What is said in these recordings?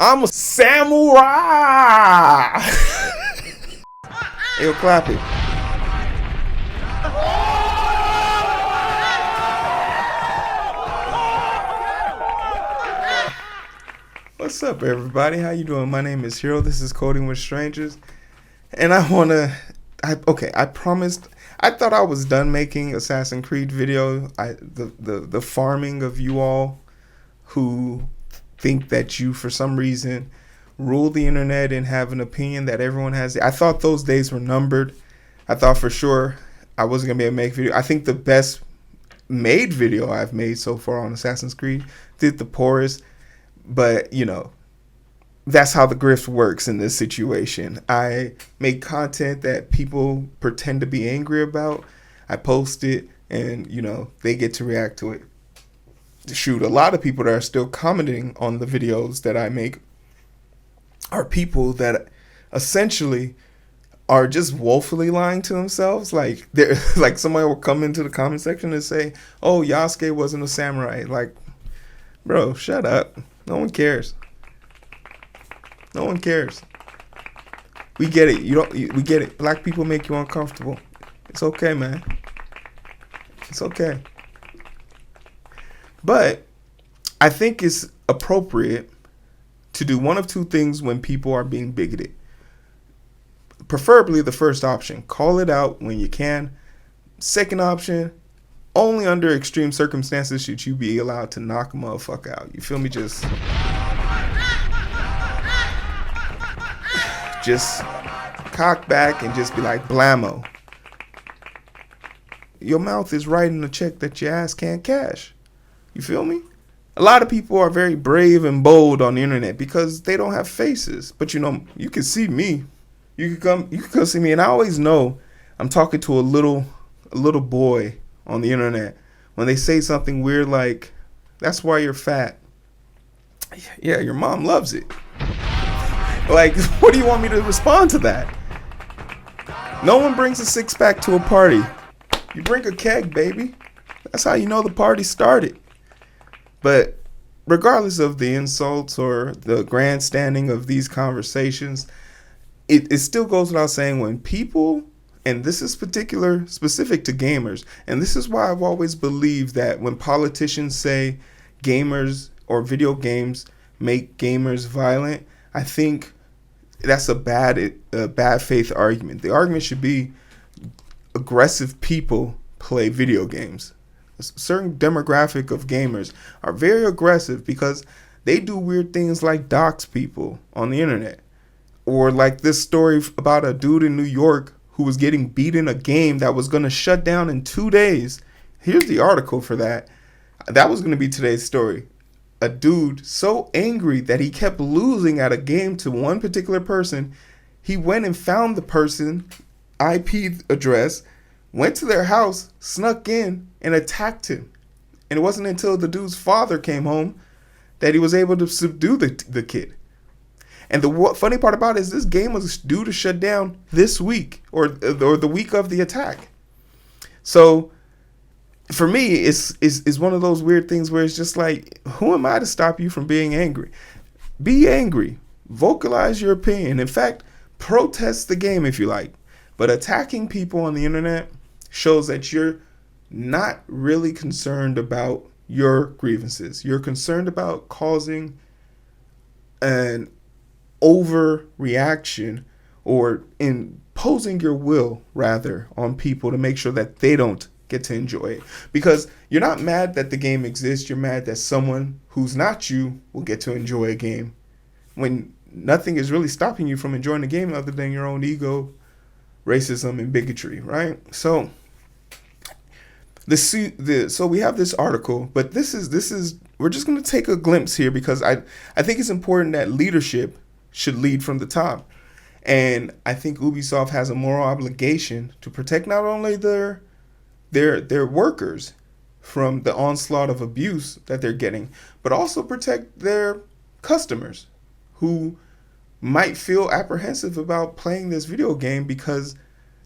I'm a samurai. Yo, clap it. What's up, everybody? How you doing? My name is Hero. This is Coding with Strangers, and I promised. I thought I was done making Assassin's Creed video. The farming of you all who think that you, for some reason, rule the internet and have an opinion that everyone has. I thought those days were numbered. I thought for sure I wasn't gonna be able to make video. I think the best made video I've made so far on Assassin's Creed did the poorest, but you know, that's how the grift works in this situation. I make content that people pretend to be angry about. I post it, and you know, they get to react to it. Shoot, a lot of people that are still commenting on the videos that I make are people that essentially are just woefully lying to themselves. Like they're like, somebody will come into the comment section and say, "Oh, Yasuke wasn't a samurai." Like, bro, shut up. No one cares. No one cares. We get it. We get it. Black people make you uncomfortable. It's okay, man. It's okay. But I think it's appropriate to do one of two things when people are being bigoted. Preferably the first option. Call it out when you can. Second option, only under extreme circumstances should you be allowed to knock a motherfucker out. You feel me? Just cock back and just be like, blammo. Your mouth is writing a check that your ass can't cash. You feel me? A lot of people are very brave and bold on the internet because they don't have faces. But you know, you can see me. You can come see me, and I always know I'm talking to a little boy on the internet when they say something weird like, "That's why you're fat." Yeah, your mom loves it. Like, what do you want me to respond to that? No one brings a six-pack to a party. You bring a keg, baby. That's how you know the party started. But regardless of the insults or the grandstanding of these conversations, it still goes without saying when people, and this is specific to gamers, and this is why I've always believed that when politicians say gamers or video games make gamers violent, I think that's a bad faith argument. The argument should be aggressive people play video games. A certain demographic of gamers are very aggressive because they do weird things like dox people on the internet. Or like this story about a dude in New York who was getting beat in a game that was going to shut down in 2 days. Here's the article for that. That was going to be today's story. A dude so angry that he kept losing at a game to one particular person, he went and found the person IP address, went to their house, snuck in, and attacked him. And it wasn't until the dude's father came home that he was able to subdue the kid. And the funny part about it is this game was due to shut down this week or the week of the attack. So for me, it's one of those weird things where it's just like, who am I to stop you from being angry? Be angry. Vocalize your opinion. In fact, protest the game if you like. But attacking people on the internet shows that you're not really concerned about your grievances. You're concerned about causing an overreaction or imposing your will, rather, on people to make sure that they don't get to enjoy it. Because you're not mad that the game exists. You're mad that someone who's not you will get to enjoy a game when nothing is really stopping you from enjoying the game other than your own ego, racism, and bigotry, right? So so we have this article, but this is we're just going to take a glimpse here because I think it's important that leadership should lead from the top. And I think Ubisoft has a moral obligation to protect not only their workers from the onslaught of abuse that they're getting, but also protect their customers who might feel apprehensive about playing this video game because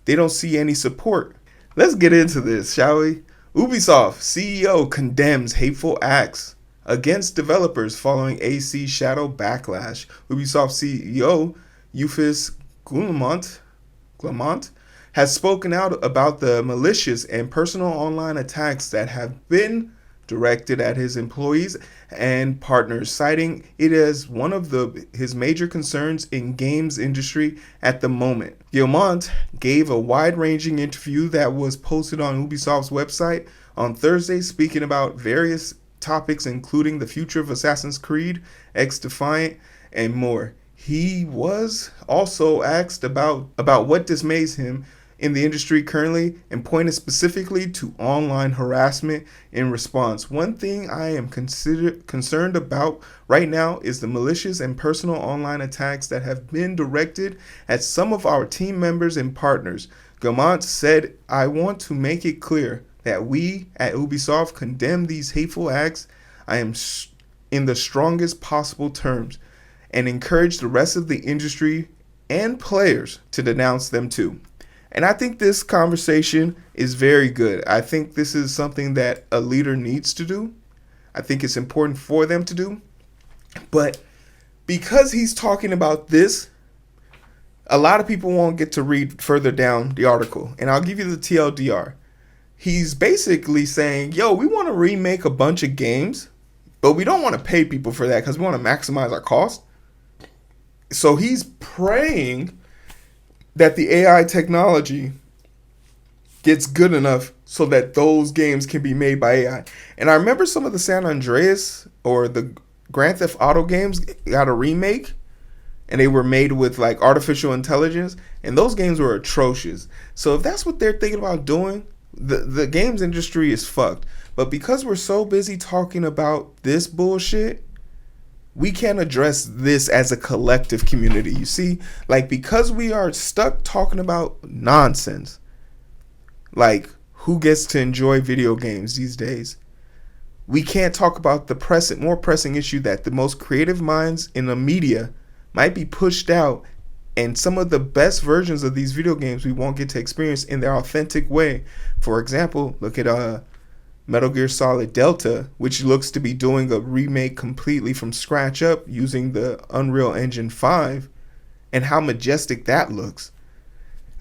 they don't see any support. Let's get into this, shall we? Ubisoft CEO condemns hateful acts against developers following AC Shadow backlash. Ubisoft CEO Yves Guillemot has spoken out about the malicious and personal online attacks that have been directed at his employees and partners, citing it as one of his major concerns in games industry at the moment. Guillemot gave a wide-ranging interview that was posted on Ubisoft's website on Thursday, speaking about various topics including the future of Assassin's Creed, X-Defiant, and more. He was also asked about what dismays him in the industry currently and pointed specifically to online harassment in response. One thing I am concerned about right now is the malicious and personal online attacks that have been directed at some of our team members and partners. Guillemot said, I want to make it clear that we at Ubisoft condemn these hateful acts. I am in the strongest possible terms and encourage the rest of the industry and players to denounce them too. And I think this conversation is very good. I think this is something that a leader needs to do. I think it's important for them to do. But because he's talking about this, a lot of people won't get to read further down the article. And I'll give you the TLDR. He's basically saying, yo, we want to remake a bunch of games, but we don't want to pay people for that because we want to maximize our cost. So he's praying that the AI technology gets good enough so that those games can be made by AI. And I remember some of the San Andreas or the Grand Theft Auto games got a remake, and they were made with like artificial intelligence, and those games were atrocious. So if that's what they're thinking about doing, the games industry is fucked. But because we're so busy talking about this bullshit, we can't address this as a collective community. You see, like, because we are stuck talking about nonsense, like who gets to enjoy video games these days, we can't talk about the more pressing issue that the most creative minds in the media might be pushed out, and some of the best versions of these video games we won't get to experience in their authentic way. For example, look at Metal Gear Solid Delta, which looks to be doing a remake completely from scratch up using the Unreal Engine 5, and how majestic that looks.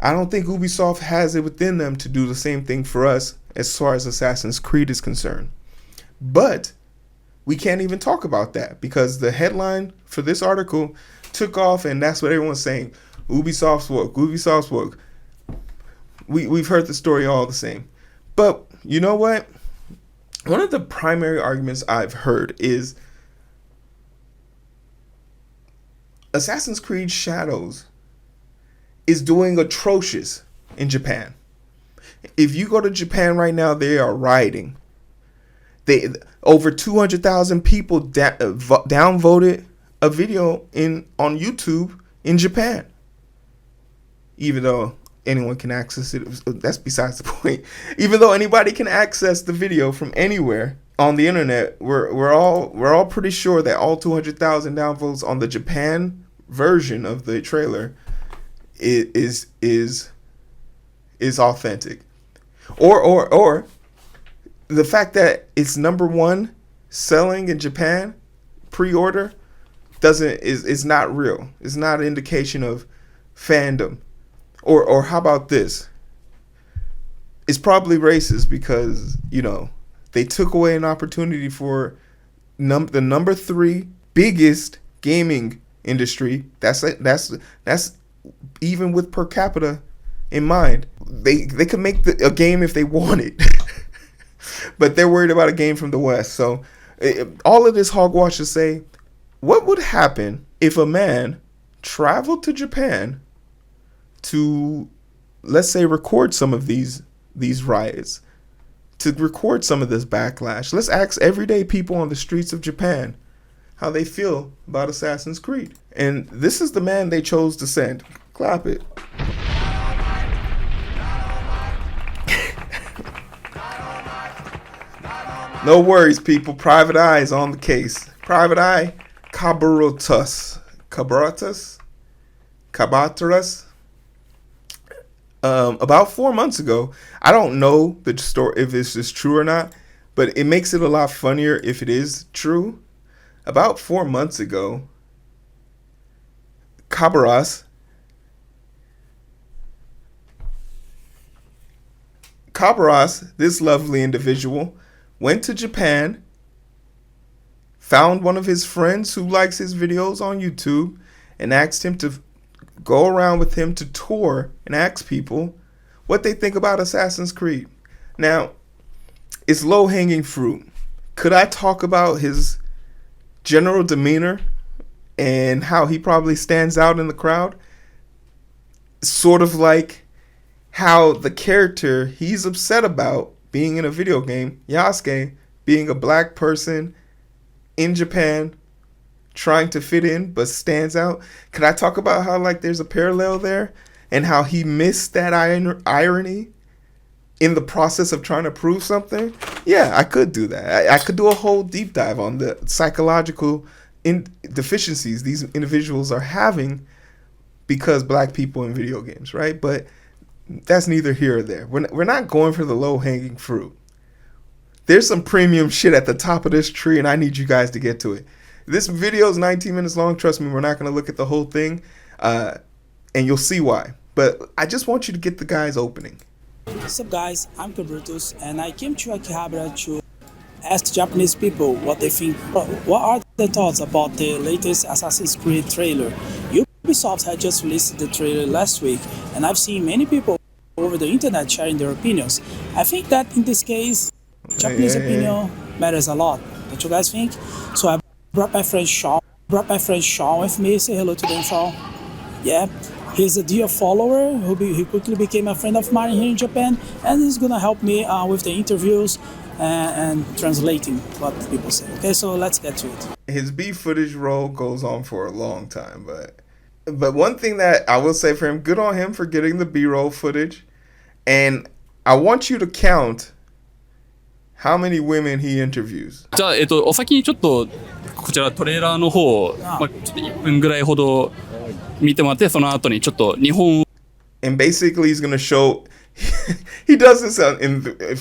I don't think Ubisoft has it within them to do the same thing for us as far as Assassin's Creed is concerned. But we can't even talk about that because the headline for this article took off, and that's what everyone's saying. Ubisoft's woke, Ubisoft's woke. We've heard the story all the same. But you know what? One of the primary arguments I've heard is Assassin's Creed Shadows is doing atrocious in Japan. If you go to Japan right now, they are rioting. Over 200,000 people downvoted a video on YouTube in Japan. Even though anyone can access it, that's besides the point. Even though anybody can access the video from anywhere on the internet, we're all pretty sure that all 200,000 downvotes on the Japan version of the trailer is authentic, or the fact that it's number one selling in Japan pre-order is not real. It's not an indication of fandom. Or how about this? It's probably racist because, you know, they took away an opportunity for the number 3 biggest gaming industry. That's even with per capita in mind. They could make a game if they wanted, but they're worried about a game from the West. So all of this hogwash to say, what would happen if a man traveled to Japan to, let's say, record some of these riots, to record some of this backlash? Let's ask everyday people on the streets of Japan how they feel about Assassin's Creed. And this is the man they chose to send. Clap it. No worries, people. Private Eye is on the case. Private Eye Cabarutas. About 4 months ago, I don't know the story if this is true or not, but it makes it a lot funnier if it is true. About 4 months ago, Kabaras, this lovely individual, went to Japan, found one of his friends who likes his videos on YouTube, and asked him to go around with him to tour and ask people what they think about Assassin's Creed. Now, it's low-hanging fruit. Could I talk about his general demeanor and how he probably stands out in the crowd? Sort of like how the character he's upset about being in a video game, Yasuke, being a black person in Japan, trying to fit in but stands out. Can I talk about how like there's a parallel there and how he missed that irony in the process of trying to prove something? Yeah, I could do that. I could do a whole deep dive on the psychological deficiencies these individuals are having because black people in video games, right? But that's neither here or there. We're not going for the low-hanging fruit. There's some premium shit at the top of this tree, and I need you guys to get to it. This video is 19 minutes long. Trust me, we're not going to look at the whole thing, and you'll see why. But I just want you to get the guy's opening. What's up, guys? I'm Brutus, and I came to Akihabara to ask Japanese people what they think. What are their thoughts about the latest Assassin's Creed trailer? Ubisoft had just released the trailer last week, and I've seen many people over the internet sharing their opinions. I think that in this case, Japanese opinion matters a lot. Don't you guys think? So I brought my friend Sean with me. Say hello to them, Sean. Yeah, he's a dear follower who quickly became a friend of mine here in Japan, and he's gonna help me with the interviews and translating what people say. Okay, so let's get to it. His beef footage role goes on for a long time, but one thing that I will say for him, good on him for getting the B-roll footage, and I want you to count how many women he interviews. じゃあ、お先にちょっとこちらトレーラーの方を、ちょっと1分ぐらいほど見てもらって、その後にちょっと日本 And basically he's going to show he does this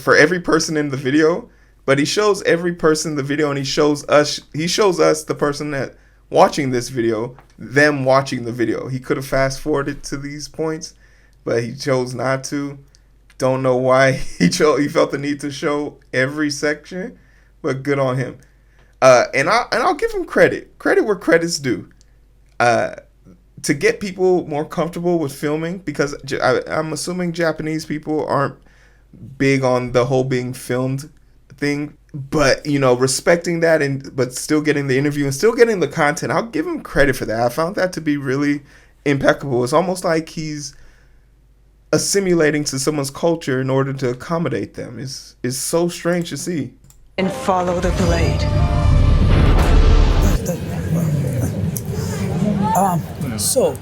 for every person in the video, but he shows every person in the video, and he shows us the person that watching this video, them watching the video. He could have fast forwarded to these points, but he chose not to. Don't know why he felt the need to show every section, but good on him. And I'll give him credit where credit's due. To get people more comfortable with filming, because I'm assuming Japanese people aren't big on the whole being filmed thing, but respecting that but still getting the interview and still getting the content, I'll give him credit for that. I found that to be really impeccable. It's almost like he's assimilating to someone's culture in order to accommodate them. It's so strange to see. And follow the blade. So,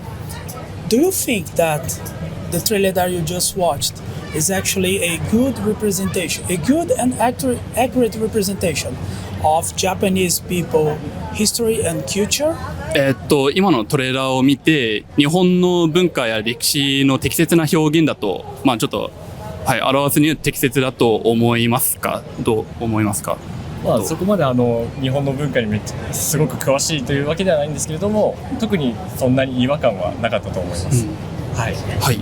do you think that the trailer that you just watched is actually a good representation, a good and accurate representation of Japanese people, history and culture? 今のトレーラーを見て、日本の文化や歴史の適切な表現だと、ちょっと、表すには適切だと思いますか？どう思いますか？そこまで日本の文化にすごく詳しいというわけではないんですけれども、特にそんなに違和感はなかったと思います。はい。はい。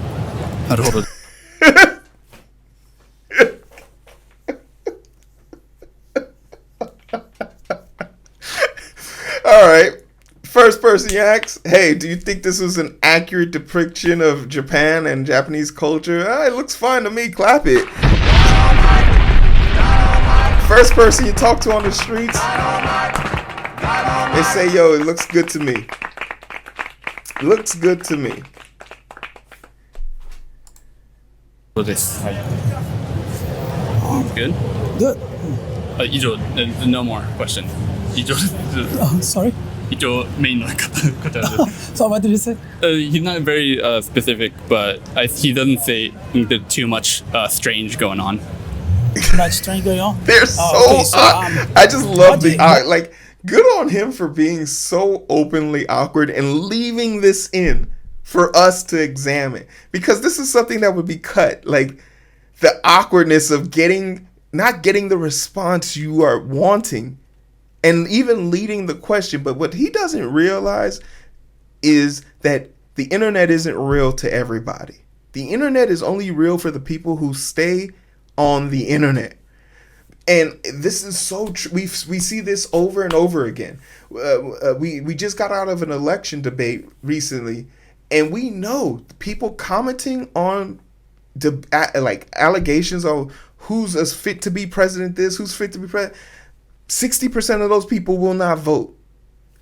なるほど。All right. First person asks, hey, do you think this was an accurate depiction of Japan and Japanese culture? It looks fine to me. Clap it. First person you talk to on the streets, they say, yo, it looks good to me. Looks good to me. そうです。はい。Good? Good. 以上、no more question. 以上。Sorry? 一応メインの方です。So what did you say? He's not very specific, but he doesn't say there's too much strange going on. Too much strange going on? They're so, I just love like, good on him for being so openly awkward and leaving this in for us to examine, because this is something that would be cut, like the awkwardness of getting not getting the response you are wanting, and even leading the question. But what he doesn't realize is that the internet isn't real to everybody. The internet is only real for the people who stay on the internet. And this is so true. We see this over and over again. We just got out of an election debate recently, and we know people commenting on like allegations on who's as fit to be president, who's fit to be president. 60% of those people will not vote.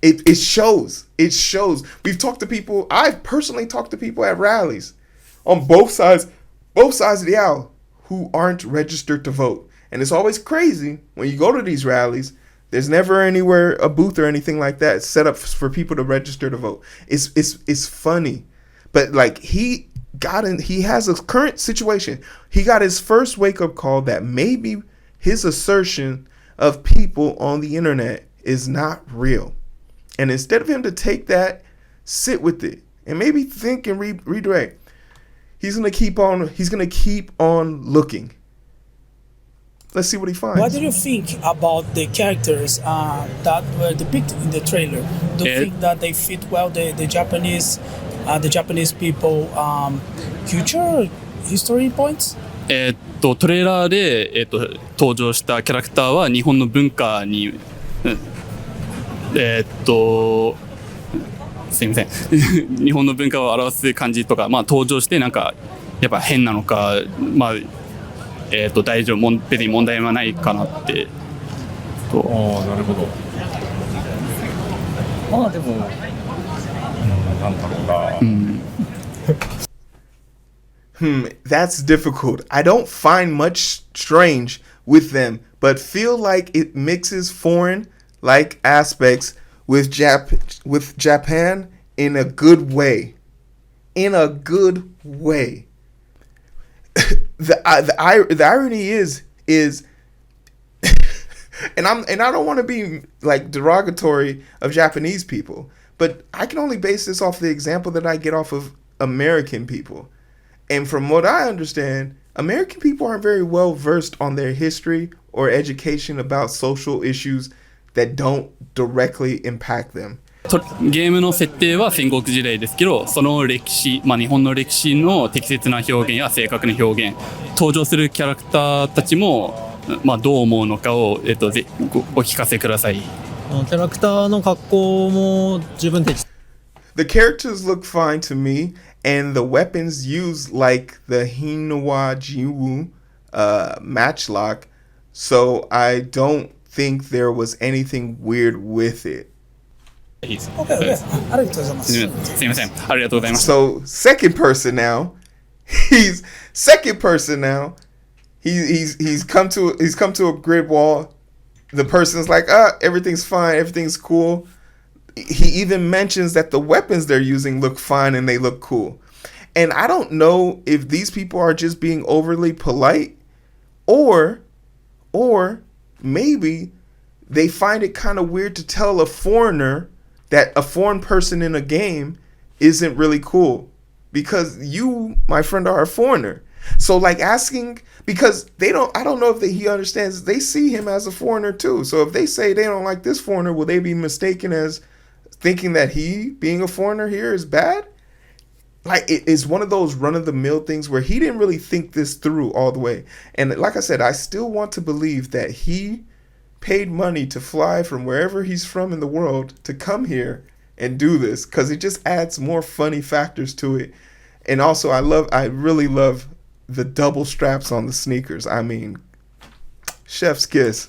It shows. It shows. We've talked to people. I've personally talked to people at rallies on both sides of the aisle who aren't registered to vote. And it's always crazy when you go to these rallies. There's never anywhere a booth or anything like that set up for people to register to vote. It's funny, but like he has a current situation. He got his first wake up call that maybe his assertion of people on the internet is not real. And instead of him to take that, sit with it, and maybe think and redirect, he's gonna keep on looking. Let's see what he finds. What do you think about the characters that were depicted in the trailer? Do you think that they fit well the Japanese people culture history points? トレーラーで、登場したキャラクターは日本の文化に、すいません日本の文化を表す感じとか、まあ、登場してなんかやっぱ変なのか、まあ大丈夫、別に問題はないかなってと。ああ、なるほど。まあでも、なんだろうな。That's difficult. I don't find much strange with them, but feel like it mixes foreign-like aspects with Japan in a good way. In a good way. The irony is and I don't want to be like derogatory of Japanese people, but I can only base this off the example that I get off of American people. And from what I understand, American people aren't very well versed on their history or education about social issues that don't directly impact them. ゲームの設定は戦国時代ですけど、その歴史、まあ、日本の歴史の適切な表現や正確な表現、登場するキャラクターたちも、まあ、どう思うのかを、お聞かせください。キャラクターの格好も十分適。The characters look fine to me, and the weapons used like the Hinawa Jiwu matchlock, so I don't think there was anything weird with it. いいです。Okay, ありがとうございます。すみません。ありがとうございます。So second person now, he's come to a grid wall. The person's like, everything's fine, everything's cool. He even mentions that the weapons they're using look fine and they look cool. And I don't know if these people are just being overly polite, or maybe they find it kind of weird to tell a foreigner that a foreign person in a game isn't really cool because you, my friend, are a foreigner. So like asking, because I don't know if he understands, they see him as a foreigner too. So if they say they don't like this foreigner, will they be mistaken as thinking that he being a foreigner here is bad? Like it is one of those run-of-the-mill things where he didn't really think this through all the way. And like I said, I still want to believe that he paid money to fly from wherever he's from in the world to come here and do this, because it just adds more funny factors to it. And also I really love the double straps on the sneakers. I mean, chef's kiss.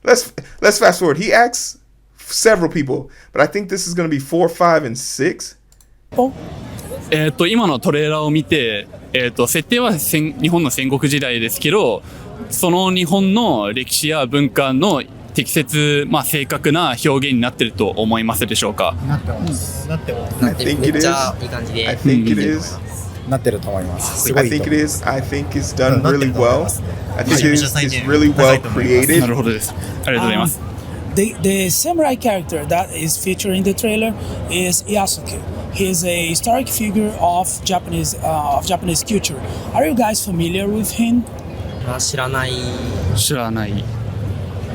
Let's fast forward. He asks several people, but I think this is going to be 4, 5, and 6. 今のトレーラーを見て、設定は日本の戦国時代ですけど、その日本の歴史や文化の適切、まあ、正確な表現になっていると思いますでしょうか。なってます。I think it is. I think it is. なってると思います。I think it is. I think it's done really well. I think it's really well created. なるほどです。ありがとうございます。The samurai character that is featured in the trailer is Yasuke. He's a historic figure of Japanese culture. Are you guys familiar with him? は知らない。知らない。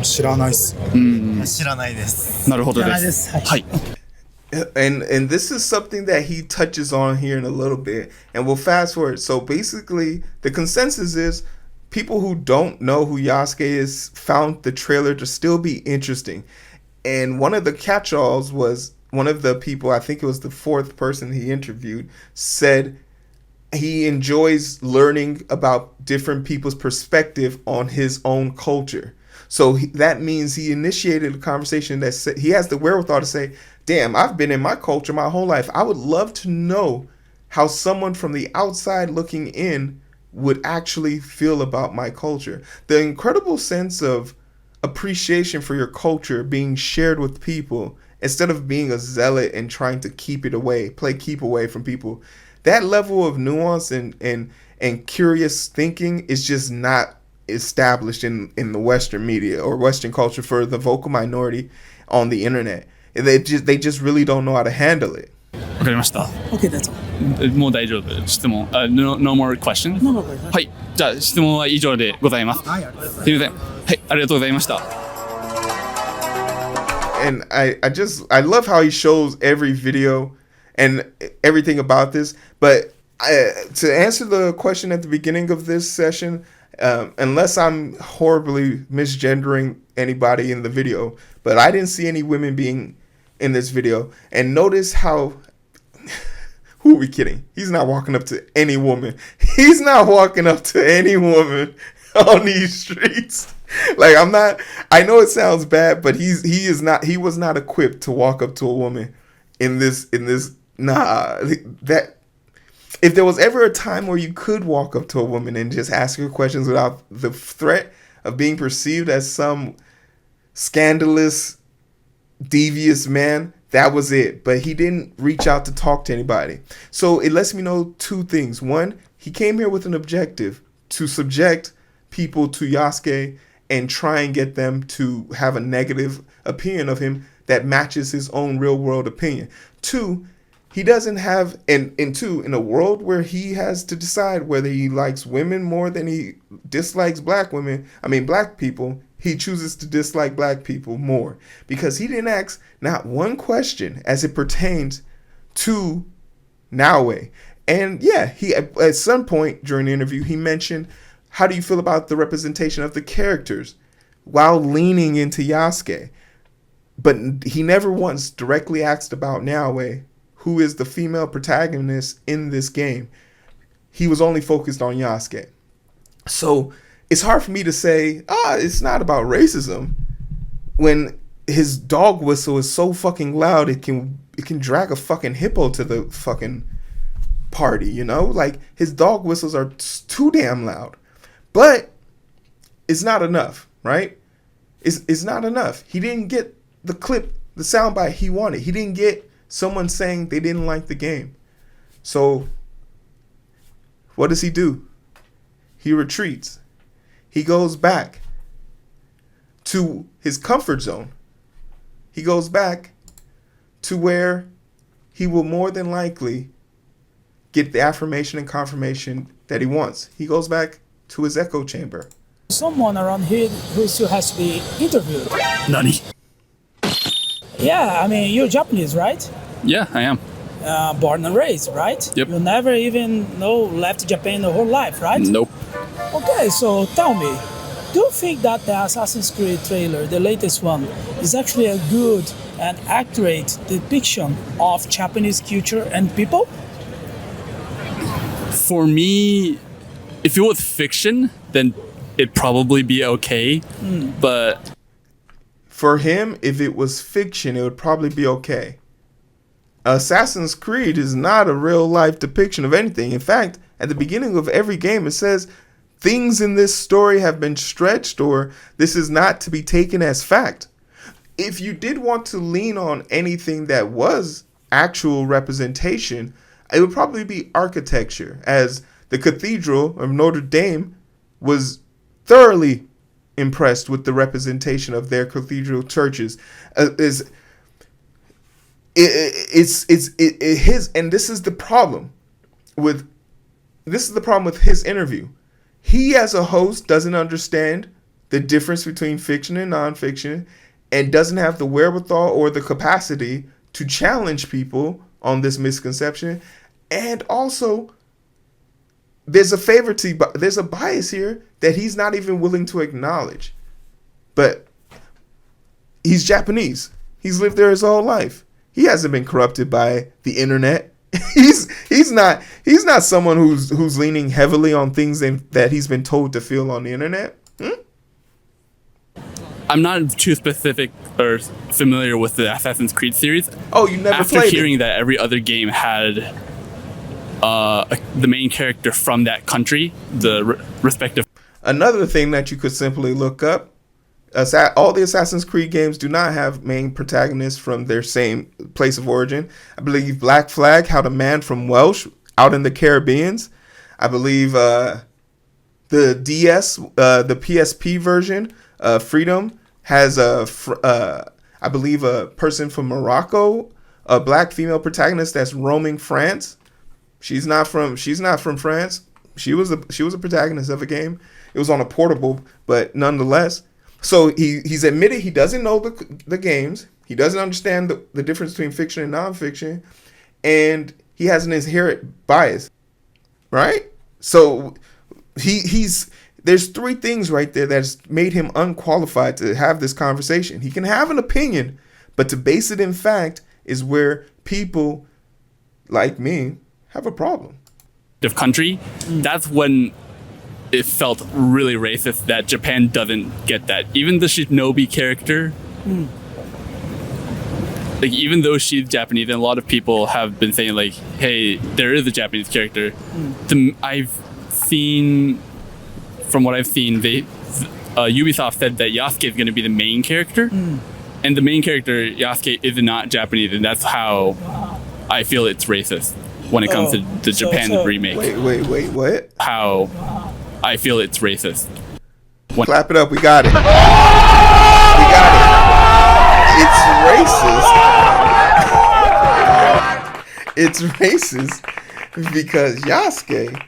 知らないっす。知らないです。なるほどで。知らないですす。はい。はい。And this is something that he touches on here in a little bit, and we'll fast forward. So basically, the consensus is people who don't know who Yasuke is found the trailer to still be interesting. And one of the catch-alls was one of the people, I think it was the fourth person he interviewed, said he enjoys learning about different people's perspective on his own culture. So that means he initiated a conversation that he has the wherewithal to say, damn, I've been in my culture my whole life. I would love to know how someone from the outside looking in would actually feel about my culture. The incredible sense of appreciation for your culture being shared with people instead of being a zealot and trying to keep it away, play keep away from people. That level of nuance and curious thinking is just not established in the Western media or Western culture for the vocal minority on the internet. They just really don't know how to handle it. わかりました。OK です。もう大丈夫。質問。No more question? はい。じゃあ質問は以上でございます。すみません。はい。ありがとうございました。And I love how he shows every video and everything about this. But to answer the question at the beginning of this session, unless I'm horribly misgendering anybody in the video, but I didn't see any women being in this video. And notice how, who are we kidding? He's not walking up to any woman. He's not walking up to any woman on these streets. Like, I know it sounds bad, but he was not equipped to walk up to a woman in this, that if there was ever a time where you could walk up to a woman and just ask her questions without the threat of being perceived as some scandalous, devious man, that was it. But he didn't reach out to talk to anybody. So it lets me know two things. One, he came here with an objective to subject people to Yasuke and try and get them to have a negative opinion of him that matches his own real world opinion. Two, he doesn't have, in a world where he has to decide whether he likes women more than he dislikes black people, he chooses to dislike black people more because he didn't ask not one question as it pertains to Naoe. And yeah, he at some point during the interview, he mentioned, how do you feel about the representation of the characters while leaning into Yasuke? But he never once directly asked about Naoe, who is the female protagonist in this game. He was only focused on Yasuke. So it's hard for me to say, it's not about racism when his dog whistle is so fucking loud it can drag a fucking hippo to the fucking party, you know? Like, his dog whistles are too damn loud. But it's not enough, right? It's not enough. He didn't get the clip, the soundbite he wanted. He didn't get someone saying they didn't like the game. So what does he do? He retreats. He goes back to his comfort zone. He goes back to where he will more than likely get the affirmation and confirmation that he wants. He goes back to his echo chamber. Someone around here who still has to be interviewed. Nani? Yeah, I mean, you're Japanese, right? Yeah, I am. Born and raised, right? Yep. You never even left Japan the whole life, right? Nope. Okay, so tell me, do you think that the Assassin's Creed trailer, the latest one, is actually a good and accurate depiction of Japanese culture and people? For me, if it was fiction, then it'd probably be okay. But for him, if it was fiction, it would probably be okay. Assassin's Creed is not a real life depiction of anything. In fact, at the beginning of every game, it says things in this story have been stretched or this is not to be taken as fact. If you did want to lean on anything that was actual representation, it would probably be architecture, as the Cathedral of Notre Dame was thoroughly impressed with the representation of their cathedral churches. This is the problem with his interview. he as a host doesn't understand the difference between fiction and nonfiction and doesn't have the wherewithal or the capacity to challenge people on this misconception. And also, there's a bias here that he's not even willing to acknowledge. But he's Japanese. He's lived there his whole life. He hasn't been corrupted by the internet. He's not someone who's leaning heavily on things that he's been told to feel on the internet. I'm not too specific or familiar with the Assassin's Creed series. Oh, you never After played hearing it? that every other game had the main character from that country, the respective. Another thing that you could simply look up, all the Assassin's Creed games do not have main protagonists from their same place of origin. I believe Black Flag had a man from Welsh out in the Caribbean. I believe the PSP version, Freedom, has I believe a person from Morocco, a black female protagonist that's roaming France. She's not from France. She was a protagonist of a game. It was on a portable, but nonetheless. So he's admitted he doesn't know the games. He doesn't understand the difference between fiction and nonfiction, and he has an inherent bias, right? So there's three things right there that's made him unqualified to have this conversation. He can have an opinion, but to base it in fact is where people like me have a problem. Country, that's when it felt really racist that Japan doesn't get that. Even the Shinobi character, like even though she's Japanese, and a lot of people have been saying like, hey, there is a Japanese character. From what I've seen, Ubisoft said that Yasuke is going to be the main character, and the main character, Yasuke, is not Japanese, and that's how I feel it's racist when it comes to the Japan remake. Wait, what? How I feel it's racist. Clap it up, we got it. It's racist. It's racist because Yasuke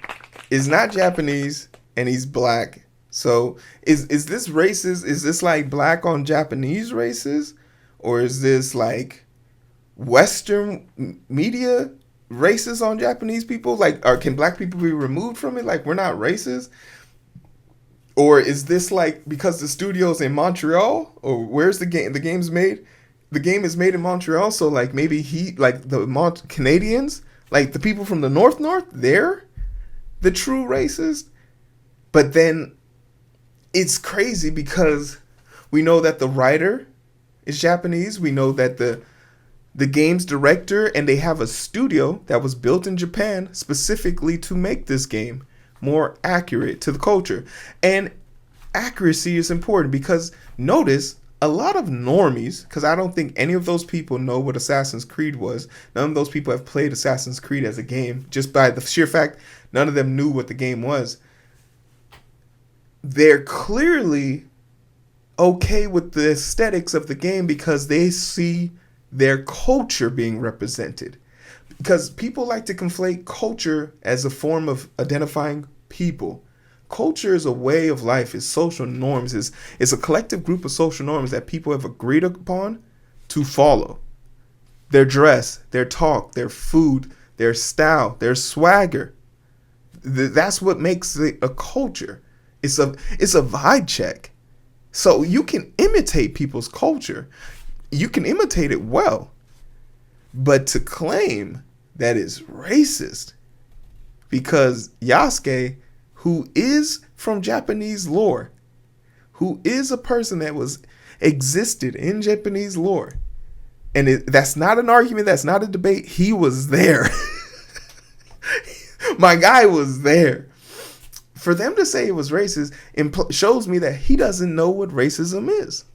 is not Japanese and he's black. So is this racist? Is this like black on Japanese racist? Or is this like Western media racist on Japanese people? Like, or can black people be removed from it? Like, we're not racist? Or is this like because the studio's in Montreal? Or where's the game? The game's made? The game is made in Montreal, so like maybe the Canadians, like the people from the North, they're the true racists. But then it's crazy because we know that the writer is Japanese. We know that the game's director, and they have a studio that was built in Japan specifically to make this game more accurate to the culture. And accuracy is important because notice a lot of normies, because I don't think any of those people know what Assassin's Creed was. None of those people have played Assassin's Creed as a game. Just by the sheer fact, none of them knew what the game was. They're clearly okay with the aesthetics of the game because they see their culture being represented. Because people like to conflate culture as a form of identifying people. Culture is a way of life, is social norms, is a collective group of social norms that people have agreed upon to follow. Their dress, their talk, their food, their style, their swagger. That's what makes it a culture. It's a vibe check. So you can imitate people's culture. You can imitate it well. But to claim that is racist because Yasuke, who is from Japanese lore, who is a person that existed in Japanese lore, and that's not an argument, that's not a debate, he was there. My guy was there. For them to say it was racist shows me that he doesn't know what racism is.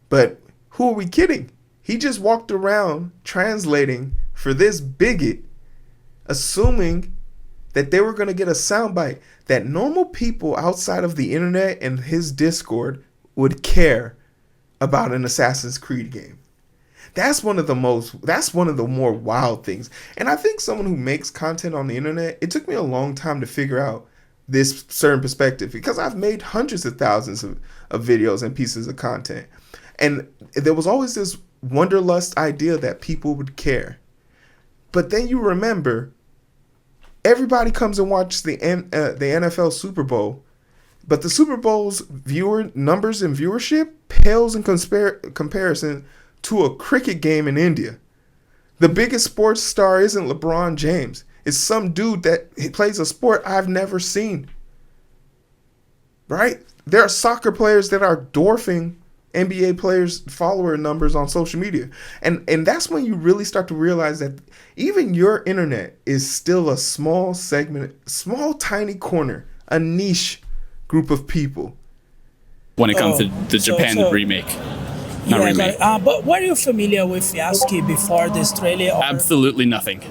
But who are we kidding? He just walked around translating for this bigot, assuming that they were going to get a soundbite that normal people outside of the internet and his Discord would care about an Assassin's Creed game. That's one of the more wild things. And I think someone who makes content on the internet, it took me a long time to figure out this certain perspective, because I've made hundreds of thousands of videos and pieces of content. And there was always this wanderlust idea that people would care. But then you remember, everybody comes and watches the NFL Super Bowl, but the Super Bowl's viewer numbers and viewership pales in comparison to a cricket game in India. The biggest sports star isn't LeBron James. It's some dude that plays a sport I've never seen. Right? There are soccer players that are dwarfing NBA players' follower numbers on social media. And that's when you really start to realize that even your internet is still a small segment, small tiny corner, a niche group of people. When it comes to the Japan remake. Not remake. But were you familiar with Yasuke before this trailer? Absolutely nothing.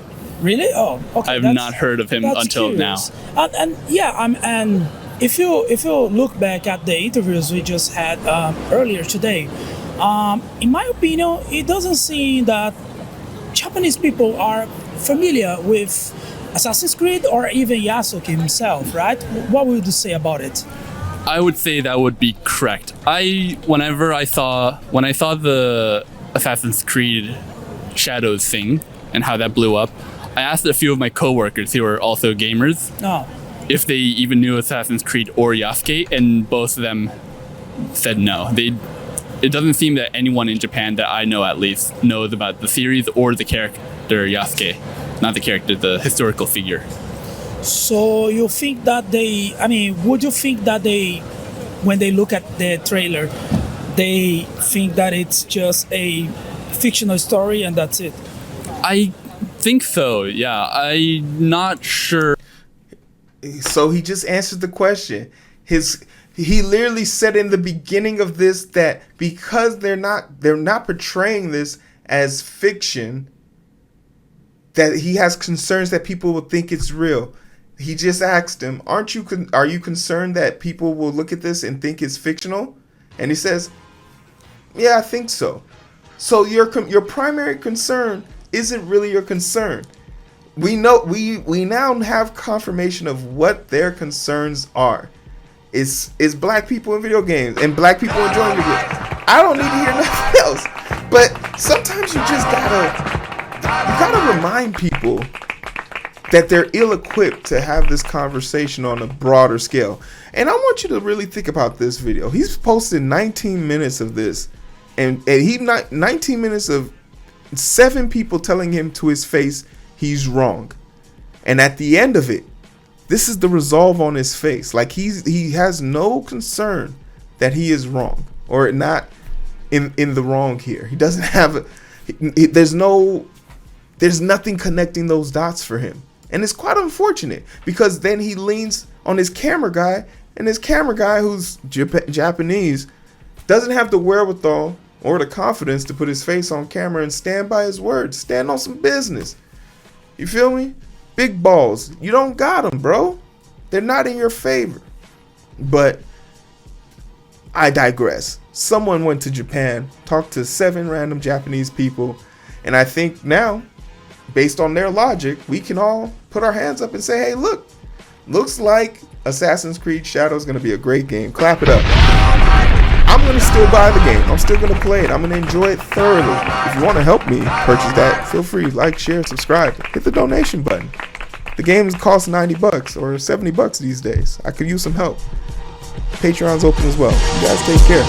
Really? Oh, okay. I've not heard of him until curious. now. And if you look back at the interviews we just had earlier today, in my opinion, it doesn't seem that Japanese people are familiar with Assassin's Creed or even Yasuke himself, right? What would you say about it? I would say that would be correct. When I saw the Assassin's Creed Shadows thing and how that blew up, I asked a few of my coworkers who are also gamers if they even knew Assassin's Creed or Yasuke, and both of them said no. It doesn't seem that anyone in Japan that I know at least knows about the series or the character Yasuke. Not the character, the historical figure. So you think that would you think that when they look at the trailer, they think that it's just a fictional story and that's it? I think so, yeah. I'm not sure. So he just answered the question. He literally said in the beginning of this that because they're not portraying this as fiction, that he has concerns that people will think it's real. He just asked him, are you concerned that people will look at this and think it's fictional? And he says, yeah, I think so. So your primary concern isn't really your concern. We know we now have confirmation of what their concerns are. Is black people in video games and black people enjoying video games. I don't need to hear nothing else. But sometimes you just gotta remind people that they're ill-equipped to have this conversation on a broader scale. And I want you to really think about this video. He's posted 19 minutes of this, and 19 minutes of 7 people telling him to his face he's wrong. And at the end of it, this is the resolve on his face. Like he has no concern that he is wrong or not in the wrong here. He doesn't have there's nothing connecting those dots for him. And it's quite unfortunate because then he leans on his camera guy, and his camera guy, who's Japanese, doesn't have the wherewithal or the confidence to put his face on camera and stand by his word, stand on some business. You feel me? Big balls. You don't got them, bro. They're not in your favor. But I digress. Someone went to Japan, talked to 7 random Japanese people, and I think now, based on their logic, we can all put our hands up and say, hey, look, looks like Assassin's Creed Shadows is going to be a great game. Clap it up. I'm going to still buy the game. I'm still going to play it. I'm going to enjoy it thoroughly. If you want to help me purchase that, feel free. Like, share, subscribe. Hit the donation button. The games cost $90 or $70 these days. I could use some help. Patreon's open as well. You guys take care.